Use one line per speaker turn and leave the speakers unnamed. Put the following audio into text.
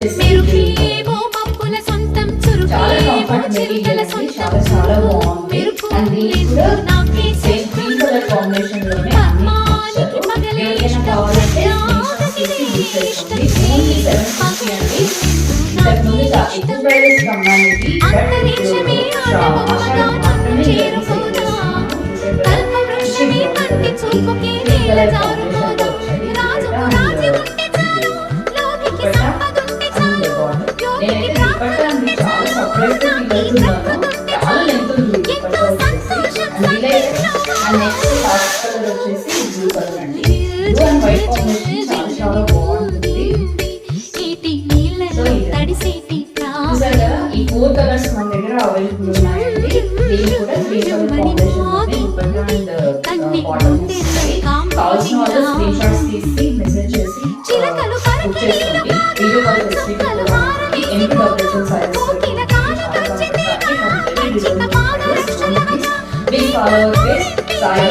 మెరుపేమో పప్పుల సొంతం చురుకేమో చిరుతల సొంతం
చాలా బాగుంది. అండ్ ఇది కూడా
నాకే
సేమ్ గ్రీన్ కలర్ కాంబినేషన్ లోనే
పద్మానికి పగలే
ఎవరికైనా కావాలంటే తీసేసుకోండి. ఓన్లీ 750 అండి. ఇంతకు ముందు ఎక్కువ ప్రైజెస్ కమ్మానికి
అంతరిక్షమే ఆటబొమ్మగా నన్ను చేరుకోదా కల్పవృక్షమే కంటి చూపుకే నేల జారుకోదా రాజుకు రాజి ఉంటే చాలు లోకికి సంపదుంటే చాలు యోగికి ప్రాప్తుంటే చాలు నాకి ప్రకృతుంటే చాలు ఎంతో సంతోషం
నెక్స్ట్ లాస్ట్ కలర్ వచ్చేసి బ్లూ కలర్ అండి. బ్లూ అండ్ వైట్ కాంబినేషన్ చాలా బాగుంటుంది. చూసారా, ఈ 4 కలర్స్ మన దగ్గర అవైలబుల్ ఉన్నాయండి. దీని కూడా 3 కలర్ కాంబినేషన్ అండ్ బాటమ్ వస్తాయి. కావాల్సిన వాళ్ళు స్క్రీన్ షాట్స్ తీసి మెసేజ్ చేసి బుక్ చేసుకోండి. Video call facility MP size please follow our page Sai